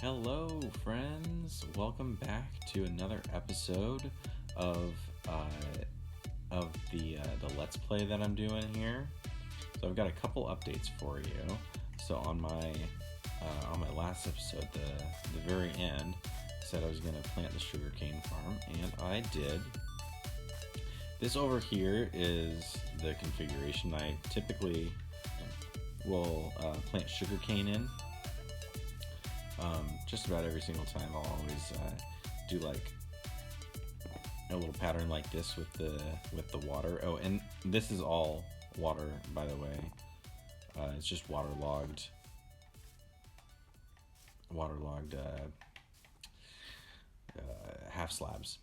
Hello, friends. Welcome back to another episode of the Let's Play that I'm doing here. So I've got a couple updates for you. So on my last episode, the very end, I said I was going to plant the sugarcane farm, and I did. This over here is the configuration I typically will plant sugarcane in. Just about every single time I'll always do like a little pattern like this with the water. Oh, and this is all water, by the way. It's just waterlogged half slabs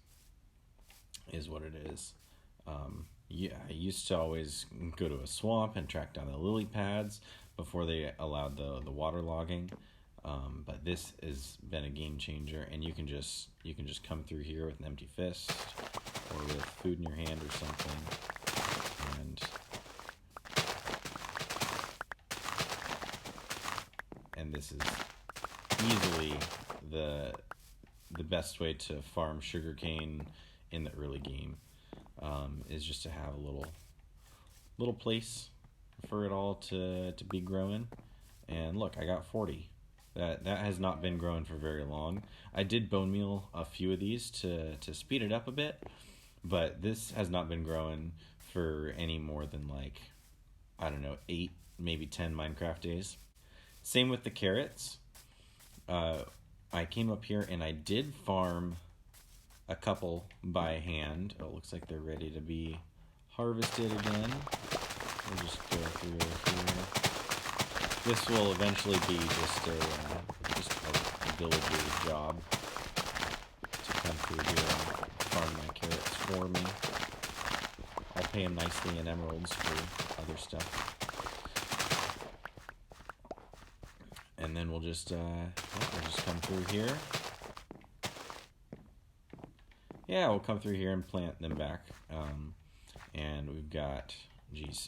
is what it is. Yeah, I used to always go to a swamp and track down the lily pads before they allowed the water logging. But this has been a game changer, and you can just come through here with an empty fist or with food in your hand or something, and this is easily the best way to farm sugarcane in the early game. Is just to have a little place for it all to be growing. And look, I got 40. That has not been growing for very long. I did bone meal a few of these to speed it up a bit, but this has not been growing for any more than 8, maybe 10 Minecraft days. Same with the carrots. I came up here and I did farm a couple by hand. Oh, it looks like they're ready to be harvested again. We'll just go through here. This will eventually be just a villager's job to come through here and farm my carrots for me. I'll pay him nicely in emeralds for other stuff. And then we'll just come through here. Yeah, we'll come through here and plant them back. And we've got,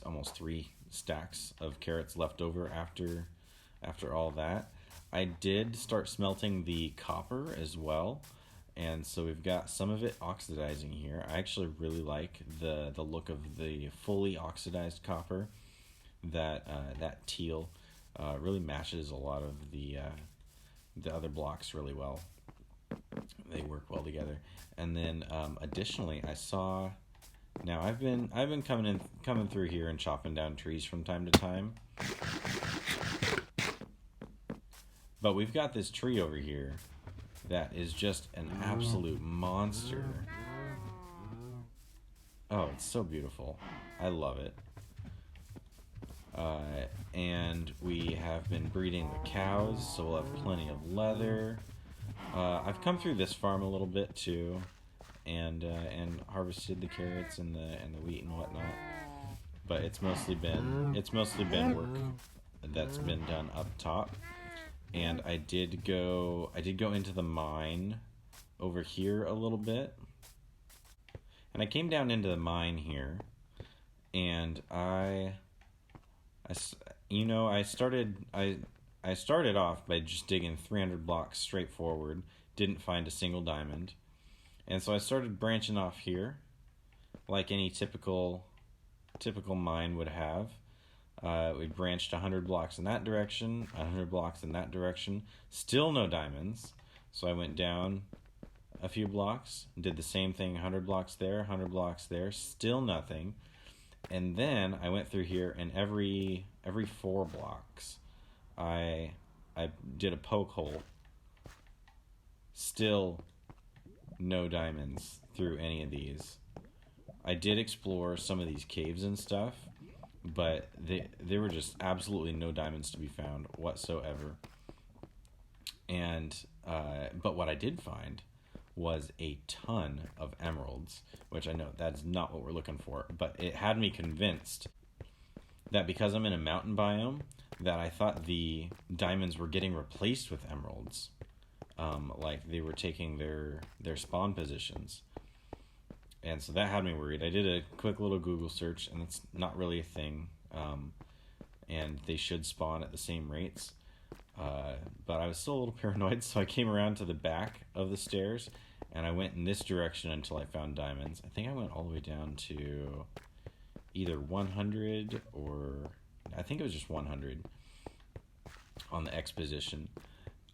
almost 3 stacks of carrots left over after all that. I did start smelting the copper as well, and so we've got some of it oxidizing here. I actually really like the look of the fully oxidized copper. That teal really matches a lot of the other blocks really well. They work well together. And then additionally, I saw. Now I've been coming through here and chopping down trees from time to time. But we've got this tree over here that is just an absolute monster. Oh, it's so beautiful. I love it. And we have been breeding the cows, so we'll have plenty of leather. I've come through this farm a little bit too. And harvested the carrots and the wheat and whatnot, but it's mostly been work that's been done up top. And I did go into the mine over here a little bit, and I came down into the mine here, and I started off by just digging 300 blocks straight forward, didn't find a single diamond. And so I started branching off here, like any typical mine would have. We branched 100 blocks in that direction, 100 blocks in that direction. Still no diamonds. So I went down a few blocks, did the same thing, 100 blocks there, 100 blocks there, still nothing. And then I went through here, and every 4 blocks, I did a poke hole. Still no diamonds through any of these. I did explore some of these caves and stuff, but there were just absolutely no diamonds to be found whatsoever. And but what I did find was a ton of emeralds, which I know that's not what we're looking for, but it had me convinced that because I'm in a mountain biome, that I thought the diamonds were getting replaced with emeralds. Like they were taking their spawn positions. And so that had me worried. I did a quick little Google search, and it's not really a thing. And they should spawn at the same rates. but I was still a little paranoid, so I came around to the back of the stairs, and I went in this direction until I found diamonds. I think I went all the way down to either 100 or I think it was just 100 on the X position.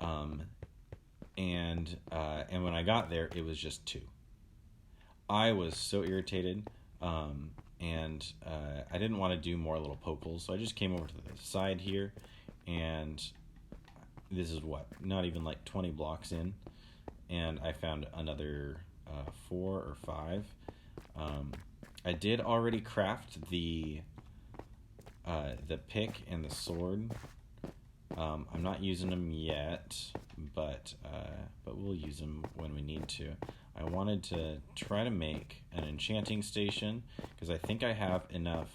And when I got there, it was just 2. I was so irritated, and I didn't want to do more little poke holes, so I just came over to the side here, and this is not even like 20 blocks in, and I found another 4 or 5. I did already craft the pick and the sword. I'm not using them yet, but we'll use them when we need to. I wanted to try to make an enchanting station because I think I have enough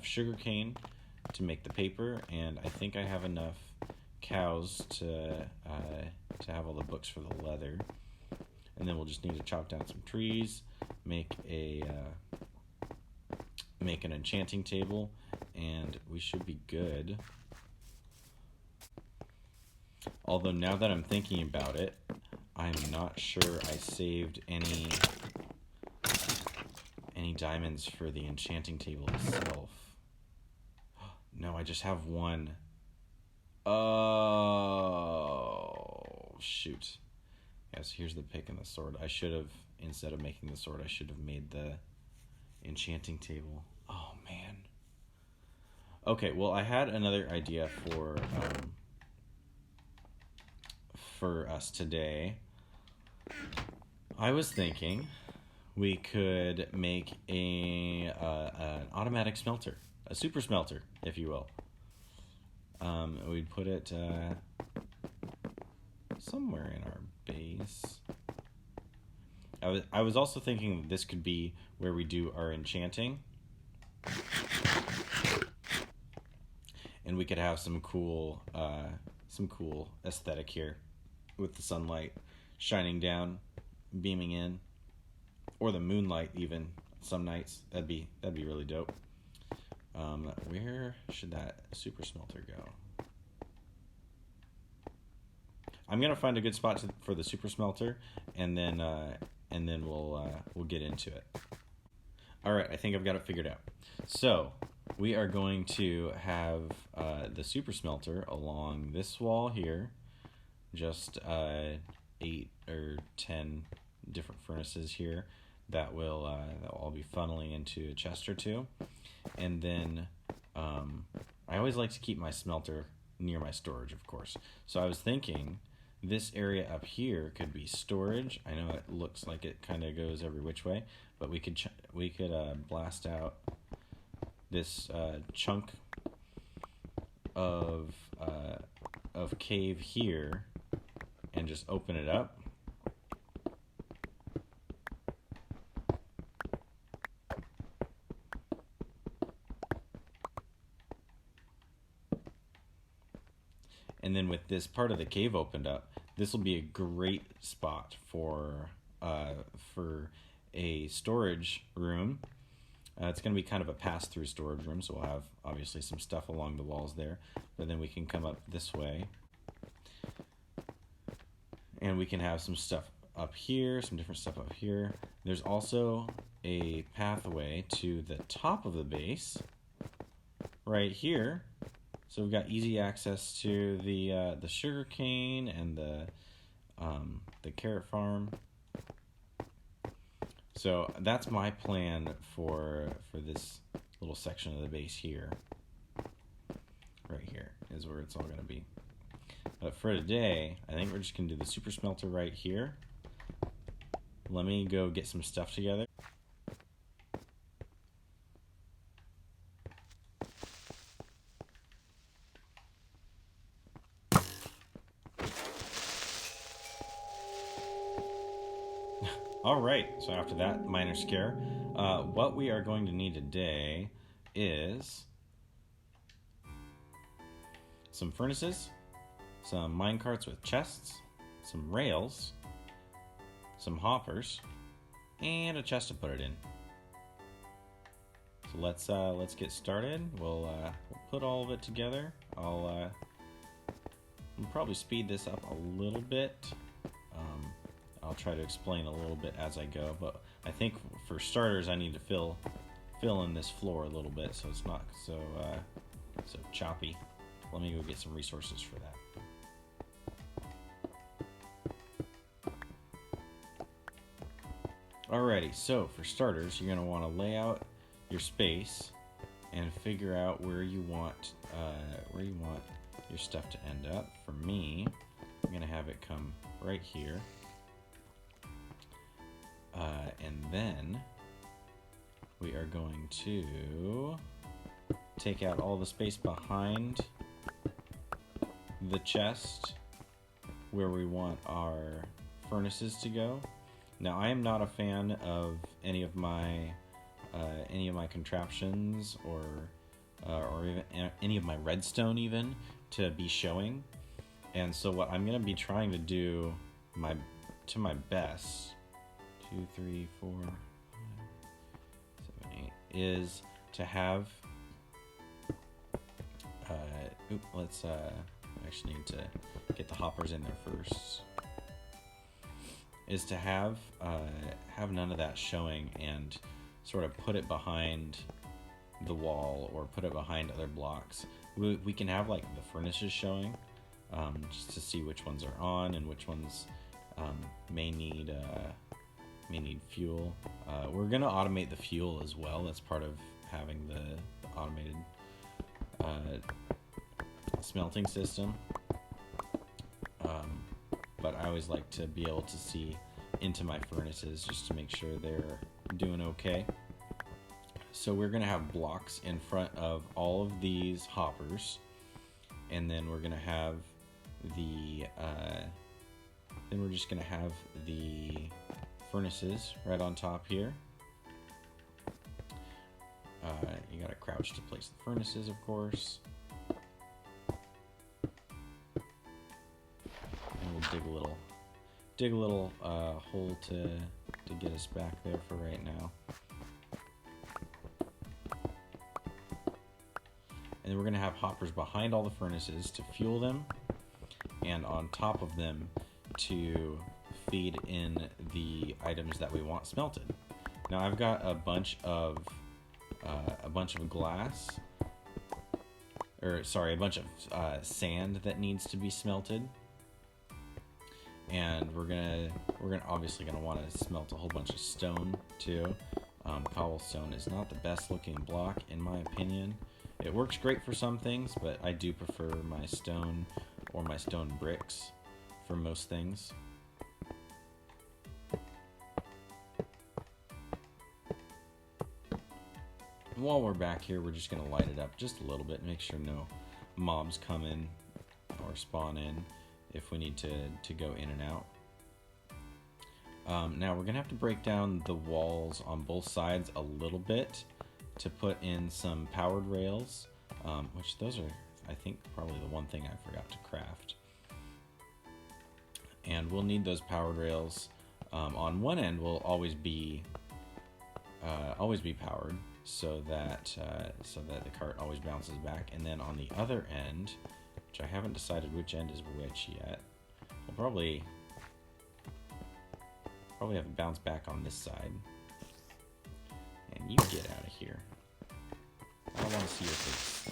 sugarcane to make the paper, and I think I have enough cows to have all the books for the leather. And then we'll just need to chop down some trees, make an enchanting table, and we should be good. Although now that I'm thinking about it, I'm not sure I saved any diamonds for the enchanting table itself. No, I just have 1. Oh, shoot. Yes, here's the pick and the sword. I should have, instead of making the sword, I should have made the enchanting table. Oh, man. Okay, well, I had another idea for us today. I was thinking we could make an automatic smelter, a super smelter, if you will. We'd put it somewhere in our base. I was also thinking this could be where we do our enchanting, and we could have some cool aesthetic here with the sunlight shining down, beaming in, or the moonlight even some nights. That'd be really dope. Where should that super smelter go? I'm gonna find a good spot for the super smelter, and then we'll get into it. All right, I think I've got it figured out. So we are going to have the super smelter along this wall here, just 8 or 10 different furnaces here that will all be funneling into a chest or 2. And then I always like to keep my smelter near my storage, of course. So I was thinking this area up here could be storage. I know it looks like it kind of goes every which way, but we could blast out this chunk of cave here and just open it up. And then with this part of the cave opened up, this will be a great spot for a storage room. It's going to be kind of a pass-through storage room, so we'll have obviously some stuff along the walls there. But then we can come up this way, and we can have some stuff up here, some different stuff up here. There's also a pathway to the top of the base right here. So we've got easy access to the sugar cane and the carrot farm. So that's my plan for this little section of the base here. Right here is where it's all going to be. But for today, I think we're just going to do the super smelter right here. Let me go get some stuff together. Alright, so after that minor scare, what we are going to need today is some furnaces, some minecarts with chests, some rails, some hoppers, and a chest to put it in. So let's get started. We'll put all of it together. I'll I'll probably speed this up a little bit. I'll try to explain a little bit as I go, but I think for starters I need to fill in this floor a little bit so it's not so choppy. Let me go get some resources for that. Alrighty, so for starters, you're going to want to lay out your space and figure out where you want your stuff to end up. For me, I'm going to have it come right here, and then we are going to take out all the space behind the chest where we want our furnaces to go. Now, I am not a fan of any of my contraptions or even any of my redstone even to be showing, and so what I'm going to be trying to do to my best, 2, 3, 4, 5, 7, 8, is to have. Let's actually need to get the hoppers in there first. Is to have none of that showing and sort of put it behind the wall or put it behind other blocks. We can have like the furnaces showing, just to see which ones are on and which ones may need fuel. We're gonna automate the fuel as well. That's part of having the automated smelting system. But I always like to be able to see into my furnaces just to make sure they're doing okay. So we're going to have blocks in front of all of these hoppers, and then we're going to have the furnaces right on top here. You got to crouch to place the furnaces, of course. Dig a little hole to get us back there for right now. And then we're going to have hoppers behind all the furnaces to fuel them, and on top of them to feed in the items that we want smelted. Now I've got a bunch of glass, or sorry, a bunch of sand that needs to be smelted. And we're gonna obviously gonna want to smelt a whole bunch of stone too. Cobblestone is not the best looking block in my opinion. It works great for some things, but I do prefer my stone or my stone bricks for most things. And while we're back here, we're just gonna light it up just a little bit, make sure no mobs come in or spawn in if we need to go in and out. Now we're gonna have to break down the walls on both sides a little bit to put in some powered rails, which those are, I think, probably the one thing I forgot to craft. And we'll need those powered rails. On one end will always be powered, so that the cart always bounces back, and then on the other end, which I haven't decided which end is which yet, we'll probably have it bounce back on this side. And you get out of here. I don't want to see your face.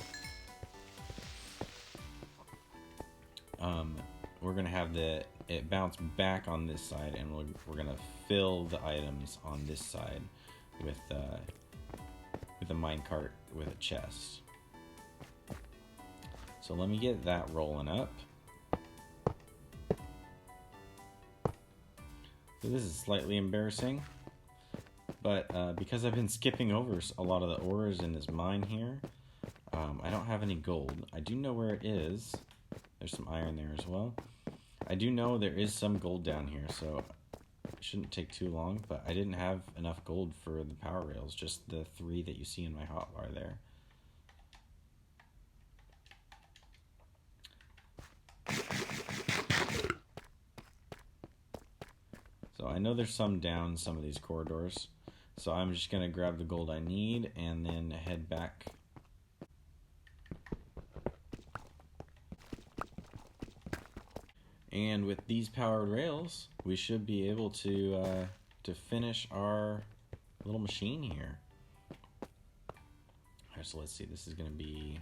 We're gonna have it bounce back on this side, and we're gonna fill the items on this side with a minecart with a chest. So let me get that rolling up. So this is slightly embarrassing, but because I've been skipping over a lot of the ores in this mine here, I don't have any gold. I do know where it is. There's some iron there as well. I do know there is some gold down here, so it shouldn't take too long, but I didn't have enough gold for the power rails, just the 3 that you see in my hotbar there. So I know there's some down some of these corridors, so I'm just going to grab the gold I need and then head back. And with these powered rails, we should be able to finish our little machine here. All right, so let's see. This is going to be...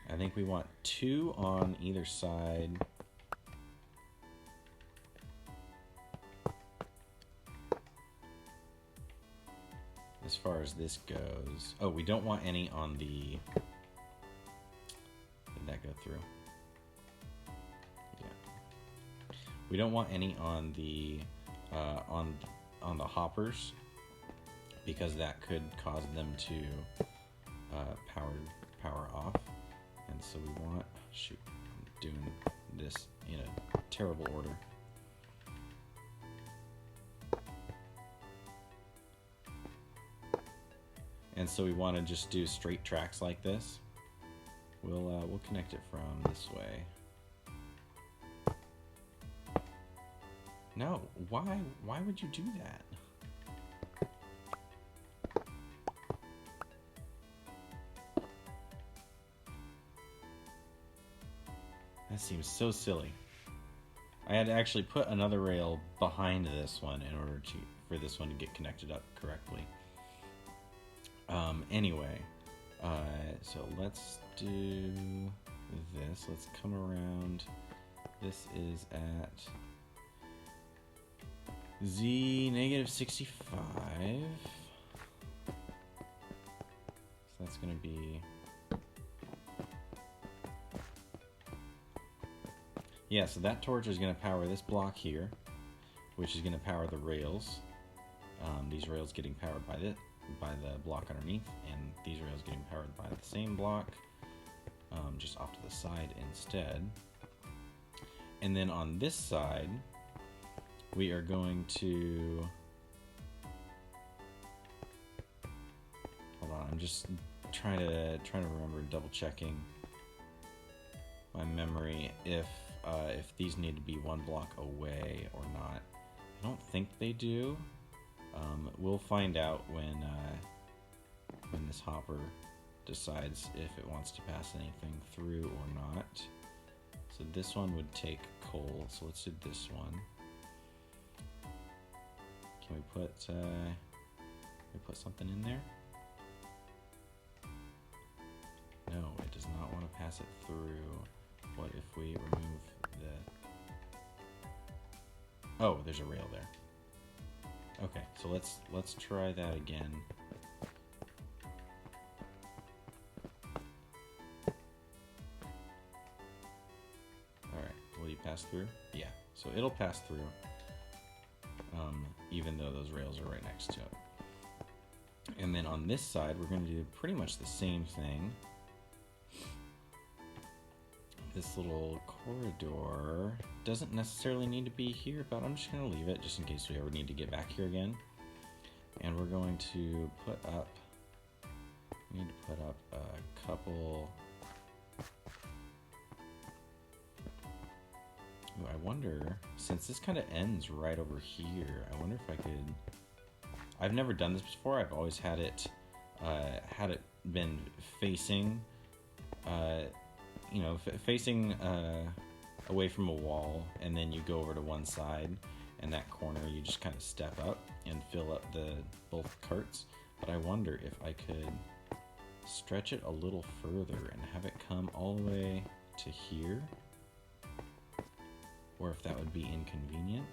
I think we want 2 on either side. As far as this goes. Oh, we don't want any on the... Did that go through? Yeah. We don't want any on the on the hoppers, because that could cause them to power off. And so we want... Shoot, I'm doing this in a terrible order. And so we want to just do straight tracks like this. We'll connect it from this way. No, why would you do that? That seems so silly. I had to actually put another rail behind this one in order for this one to get connected up correctly. Anyway, so let's do this. Let's come around. This is at Z negative 65. So that's going to be... Yeah, so that torch is going to power this block here, which is going to power the rails. These rails getting powered by the block underneath, and these rails getting powered by the same block, just off to the side instead. And then on this side, we are going to... Hold on, I'm just trying to remember, double checking my memory if these need to be 1 block away or not. I don't think they do. We'll find out when this hopper decides if it wants to pass anything through or not. So this one would take coal, so let's do this one. Can we put something in there? No, it does not want to pass it through. What if we remove the... Oh, there's a rail there. Okay, so let's try that again. Alright, will you pass through? Yeah, so it'll pass through, even though those rails are right next to it. And then on this side, we're going to do pretty much the same thing. This little corridor doesn't necessarily need to be here, but I'm just going to leave it just in case we ever need to get back here again. And we're going to put up, we need to put up a couple... Ooh, I wonder, since this kind of ends right over here, I wonder if I could... I've never done this before. I've always had it been facing, facing away from a wall, and then you go over to one side, and that corner you just kind of step up and fill up both carts. But I wonder if I could stretch it a little further and have it come all the way to here, or if that would be inconvenient.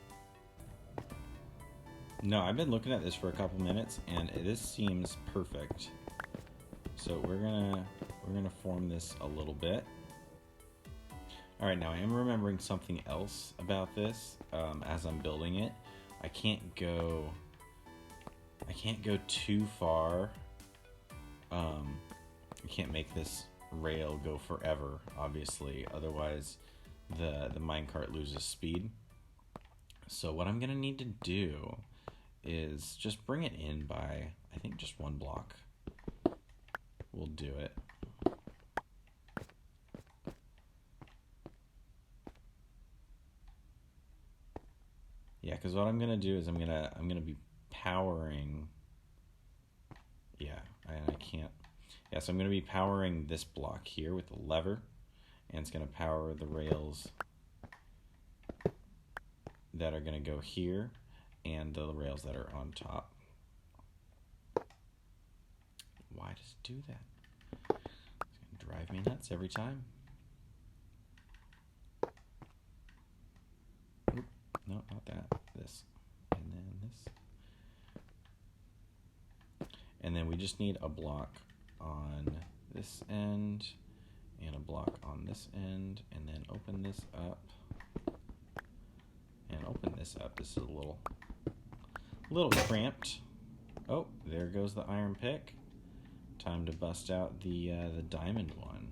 No, I've been looking at this for a couple minutes, and this seems perfect. So we're gonna form this a little bit. All right, now I am remembering something else about this as I'm building it. I can't go too far. I can't make this rail go forever, obviously. Otherwise, the minecart loses speed. So what I'm gonna need to do is just bring it in by, I think, just 1 block. We'll do it. Yeah, because what I'm gonna do is I'm gonna be powering yeah, I can't. Yeah, so I'm going to be powering this block here with the lever, and it's going to power the rails that are going to go here and the rails that are on top. Why does it do that? It's going to drive me nuts every time. Oop, no, not that. This. And then this. And then we just need a block on this end and a block on this end, and then open this up and open this up. This is a little cramped. Oh, there goes the iron pick. Time to bust out the diamond one.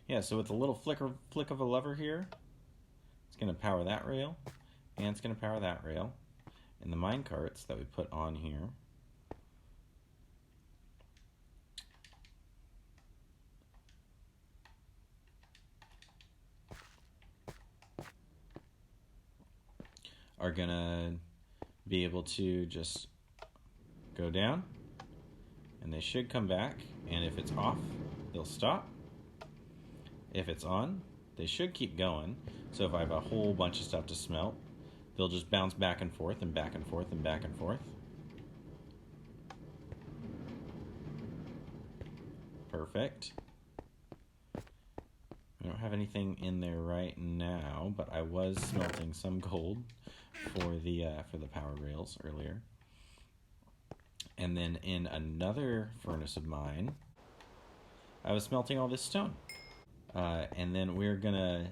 Yeah, so with a little flick of a lever here, it's going to power that rail, and it's going to power that rail. And the mine carts that we put on here are gonna be able to just go down, and they should come back, and if it's off, they'll stop. If it's on, they should keep going. So if I have a whole bunch of stuff to smelt, they'll just bounce back and forth and back and forth and back and forth. Perfect. I don't have anything in there right now, but I was smelting some gold for the power rails earlier. And then in another furnace of mine, I was smelting all this stone. And then we're gonna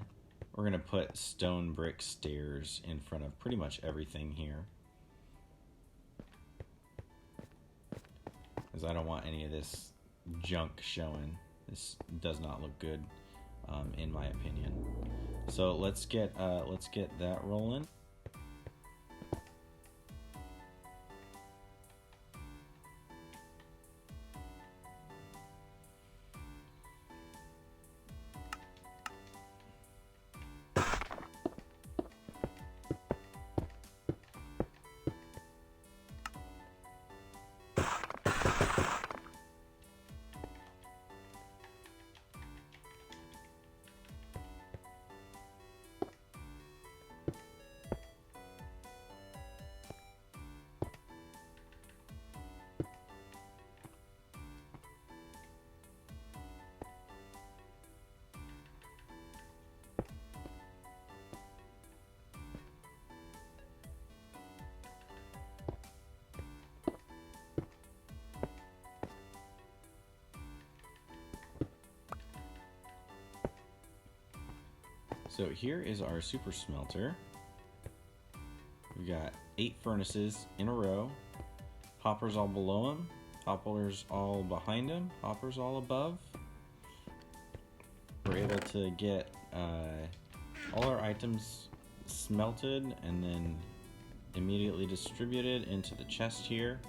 put stone brick stairs in front of pretty much everything here, because I don't want any of this junk showing. This does not look good, in my opinion. So let's get that rolling. So here is our super smelter. We've got 8 furnaces in a row. Hoppers all below them. Hoppers all behind them. Hoppers all above. We're able to get all our items smelted and then immediately distributed into the chest here.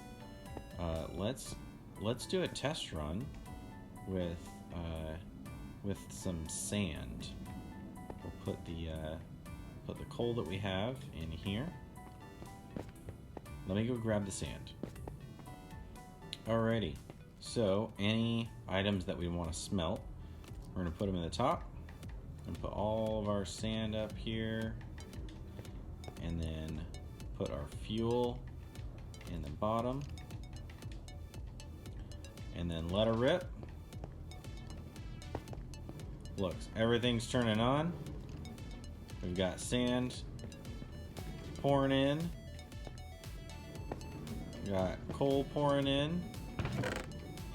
Let's do a test run with some sand. We'll put the coal that we have in here. Let me go grab the sand. Alrighty, so any items that we want to smelt, we're going to put them in the top and put all of our sand up here, and then put our fuel in the bottom, and then let her rip. Look, everything's turning on. We've got sand pouring in. We got coal pouring in.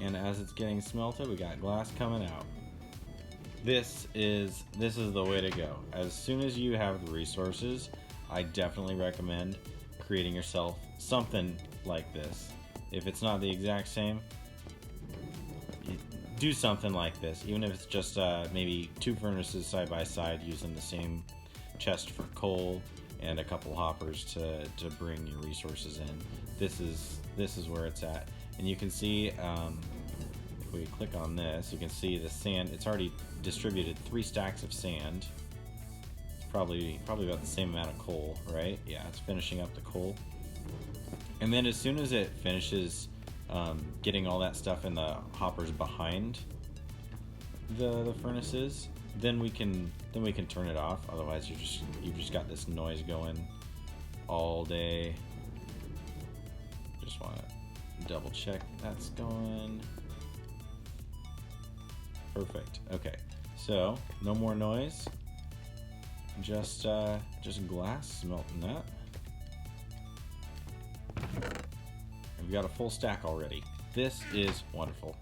And as it's getting smelted, we got glass coming out. This is the way to go. As soon as you have the resources, I definitely recommend creating yourself something like this. If it's not the exact same, do something like this, even if it's just maybe 2 furnaces side by side using the same chest for coal and a couple hoppers to bring your resources in. This is where it's at, and you can see if we click on this, you can see the sand. It's already distributed 3 stacks of sand. It's probably about the same amount of coal, right? Yeah, it's finishing up the coal. And then as soon as it finishes getting all that stuff in the hoppers behind the furnaces, then we can turn it off. Otherwise, you've just got this noise going all day. Just want to double check that's going perfect. Okay, so no more noise. Just glass smelting that. And we've got a full stack already. This is wonderful.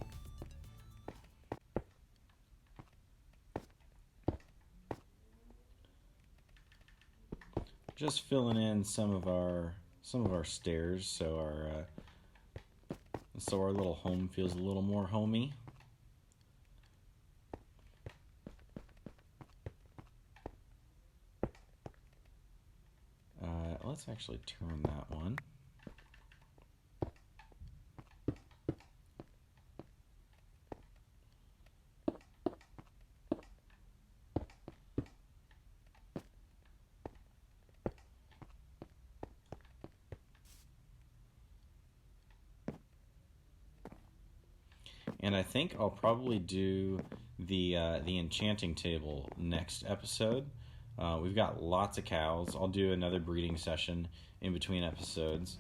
Just filling in some of our stairs so our little home feels a little more homey. Let's actually turn that one. And I think I'll probably do the enchanting table next episode. We've got lots of cows. I'll do another breeding session in between episodes.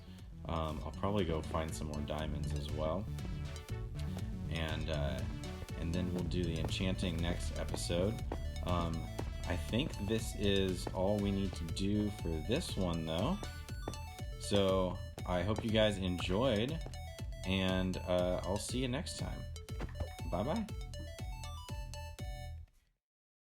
I'll probably go find some more diamonds as well. And then we'll do the enchanting next episode. I think this is all we need to do for this one, though. So I hope you guys enjoyed, and I'll see you next time. Bye-bye.